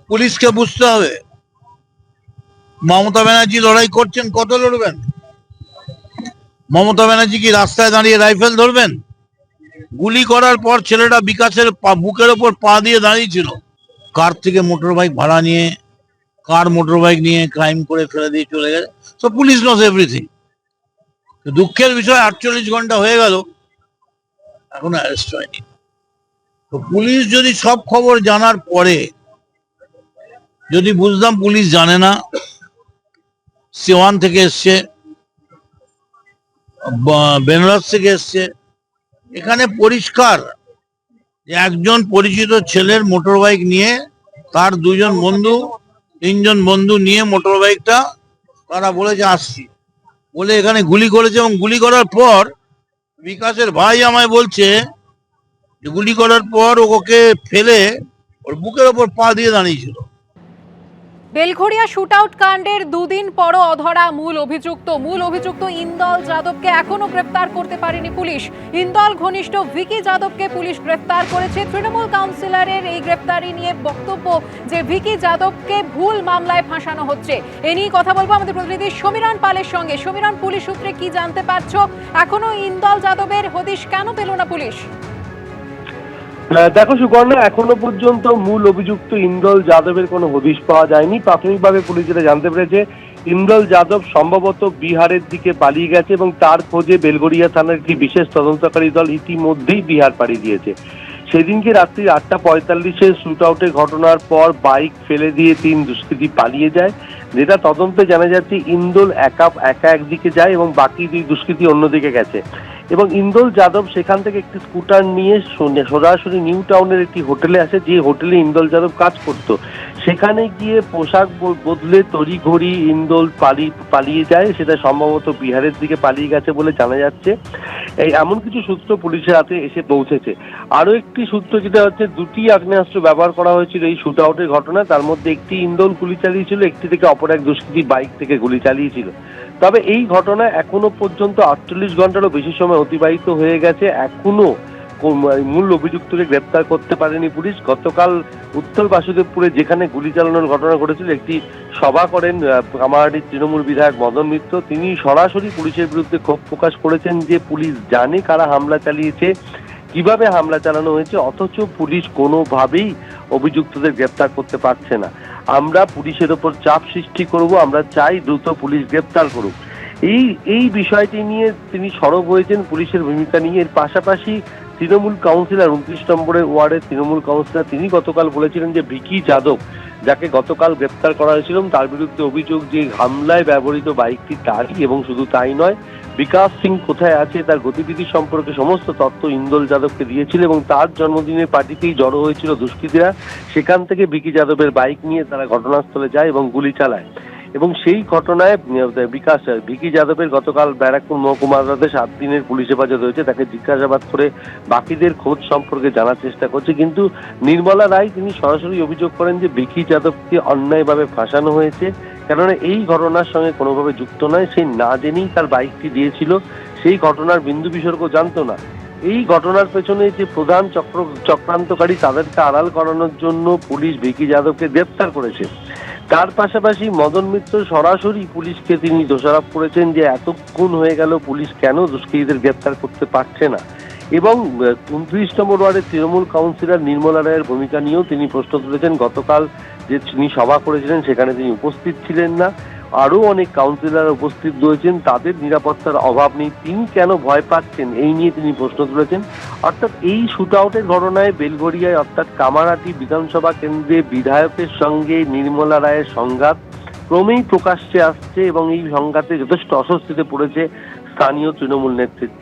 পুলিশকে বুঝতে হবে, মমতা ব্যানার্জি লড়াই করছেন, কত লড়বেন? মমতা ব্যানার্জি কি রাস্তায় দাঁড়িয়ে রাইফেল ধরবেন? গুলি করার পর ছেলেটা বিকাশের বুকের ওপর পা দিয়ে দাঁড়িয়েছিল। কার থেকে মোটর বাইক ভাড়া নিয়ে, কার মোটর বাইক নিয়ে ক্রাইম করে ফেলে দিয়ে চলে গেছে। So police knows everything. দুঃখের বিষয় 48 ঘন্টা হয়ে গেল, এখনো অ্যারেস্ট হয়নি। তো পুলিশ যদি সব খবর জানার পরে যদি বুঝতাম পুলিশ জানে না, সিওয়ান থেকে এসছে, বেনারস থেকে এসছে, এখানে পরিষ্কার যে একজন পরিচিত ছেলের মোটর বাইক নিয়ে তার দুজন বন্ধু, তিনজন বন্ধু নিয়ে মোটর বাইকটা তারা বলেছে আসছি বলে এখানে গুলি করেছে। এবং গুলি করার পর বিকাশের ভাই আমায় বলছে যে গুলি করার পর ওকে ফেলে ওর বুকের ওপর পা দিয়ে দাঁড়িয়েছিল। বেলঘড়িয়া শুটআউট কাণ্ডের দুদিন পরও অধরা মূল অভিযুক্ত ইন্দল যাদবকে এখনো গ্রেফতার করতে পারেনি পুলিশ। ইন্দল ঘনিষ্ঠ ভিকি যাদবকে পুলিশ গ্রেফতার করেছে। তৃণমূল কাউন্সিলরের এই গ্রেফতারি নিয়ে বক্তব্য যে ভিকি যাদবকে ভুল মামলায় ফাঁসানো হচ্ছে। এ নিয়ে কথা বলবো আমাদের প্রতিনিধি সমীরণ পালের সঙ্গে। সমীরণ, পুলিশ সূত্রে কি জানতে পারছো? এখনো ইন্দল যাদবের হদিশ কেন পেল না পুলিশ? দেখো সুকর্ণা, এখনো পর্যন্ত মূল অভিযুক্ত ইন্দল যাদবের কোনো হদিশ পাওয়া যায়নি। প্রাথমিকভাবে পুলিশ যেটা জানতে পেরেছে, ইন্দল যাদব সম্ভবত বিহারের দিকে পালিয়ে গেছে এবং তার খোঁজে বেলগড়িয়া থানার একটি বিশেষ তদন্তকারী দল ইতিমধ্যেই বিহার পাড়ি দিয়েছে। সেদিনকে রাত্রি 8:45-এ শুট আউটের ঘটনার পর বাইক ফেলে দিয়ে 3 দুষ্কৃতী পালিয়ে যায়। যেটা তদন্তে জানা যাচ্ছে ইন্দল একা একদিকে যায় এবং বাকি 2 দুষ্কৃতী অন্যদিকে গেছে। এবং ইন্দল যাদব সেখান থেকে একটি স্কুটার নিয়ে সরাসরি নিউ টাউনের একটি হোটেলে আসে, যে হোটেলে ইন্দল যাদব কাজ করত। সেখানে গিয়ে পোশাক বদলে তড়িঘড়ি ইন্দল পালিয়ে যায়। সেটা সম্ভবত বিহারের দিকে পালিয়ে গেছে বলে জানা যাচ্ছে। এই এমন কিছু সূত্র পুলিশের হাতে এসে পৌঁছেছে। আরো একটি সূত্র যেটা হচ্ছে, 2টি আগ্নেয়াস্ত্র ব্যবহার করা হয়েছিল এই শুট আউটের ঘটনায়। তার মধ্যে একটি ইন্দল গুলি চালিয়েছিল, একটি থেকে অপর এক দুষ্কৃতী বাইক থেকে গুলি চালিয়েছিল। তবে এই ঘটনায় এখনো পর্যন্ত 48 ঘন্টারও বেশি সময় অতিবাহিত হয়ে গেছে, এখনো মূল অভিযুক্তকে গ্রেপ্তার করতে পারেনি পুলিশ। গতকাল উত্তর বাসুদেবপুরে যেখানে গুলি চালানোর ঘটনা ঘটেছিল, একটি সভা করেন কামারহাটির তৃণমূল বিধায়ক মদন মিত্র। তিনি সরাসরি পুলিশের বিরুদ্ধে ক্ষোভ প্রকাশ করেছেন যে পুলিশ জানে কারা হামলা চালিয়েছে, কিভাবে হামলা চালানো হয়েছে, অথচ পুলিশ কোনোভাবেই অভিযুক্তদের গ্রেপ্তার করতে পারছে না। আমরা পুলিশের ওপর চাপ সৃষ্টি করব, আমরা চাই দ্রুত পুলিশ গ্রেপ্তার করুক। এই বিষয়টি নিয়ে তিনি সরব হয়েছেন পুলিশের ভূমিকা নিয়ে। এর পাশাপাশি তৃণমূল কাউন্সিলর 29 নম্বরের ওয়ার্ডের তৃণমূল কাউন্সিলর তিনি গতকাল বলেছিলেন যে ভিকি যাদব, যাকে গতকাল গ্রেপ্তার করা হয়েছিল, তার বিরুদ্ধে অভিযোগ যে হামলায় ব্যবহৃত বাইকটি তারই, এবং শুধু তাই নয়, বিকাশ সিং কোথায় আছে তার গতিবিধি সম্পর্কে সমস্ত তথ্য ইন্দল যাদবকে দিয়েছিল এবং তার জন্মদিনের পার্টিতেই জড়ো হয়েছিল দুষ্কৃতীরা। সেখান থেকে ভিকি যাদবের বাইক নিয়ে তারা ঘটনাস্থলে যায় এবং গুলি চালায়। এবং সেই ঘটনায় ভিকি যাদবের গতকাল ব্যারাকপুর মহকুমা আদালতে 7 দিনের পুলিশ হেফাজত হয়েছে। তাকে জিজ্ঞাসাবাদ করে বাকিদের খোঁজ সম্পর্কে জানার চেষ্টা করছে। কিন্তু নির্মলা রায় তিনি সরাসরি অভিযোগ করেন যে ভিকি যাদবকে অন্যায়ভাবে ফাঁসানো হয়েছে, কেননা এই ঘটনার সঙ্গে কোনোভাবে যুক্ত নয়। সে না জেনেই তার বাইকটি দিয়েছিল, সেই ঘটনার বিন্দু বিসর্গ জানতো না। এই ঘটনার পেছনে যে প্রধান চক্রান্তকারী, তাদেরকে আড়াল করানোর জন্য পুলিশ ভিকি যাদবকে গ্রেপ্তার করেছে। তার পাশাপাশি মদন মিত্র সরাসরি পুলিশকে তিনি দোষারোপ করেছেন যে এতক্ষণ হয়ে গেল পুলিশ কেন দুষ্কৃতীদের গ্রেপ্তার করতে পারছে না। এবং 29 নম্বর ওয়ার্ডের তৃণমূল কাউন্সিলর নির্মলা রায়ের ভূমিকা নিয়েও তিনি প্রশ্ন তুলেছেন। গতকাল যে তিনি সভা করেছিলেন সেখানে তিনি উপস্থিত ছিলেন না, আরো অনেক কাউন্সিলর উপস্থিত রয়েছেন, তাদের নিরাপত্তার অভাব নেই, তিনি কেন ভয় পাচ্ছেন এই নিয়ে তিনি প্রশ্ন তুলেছেন। অর্থাৎ এই শুট আউটের ঘটনায় বেলগড়িয়ায় অর্থাৎ কামারহাটি বিধানসভা কেন্দ্রে বিধায়কের সঙ্গে নির্মলা রায়ের সংঘাত ক্রমেই প্রকাশ্যে আসছে এবং এই সংঘাতে যথেষ্ট অস্বস্তিতে পড়েছে স্থানীয় তৃণমূল নেতৃত্ব।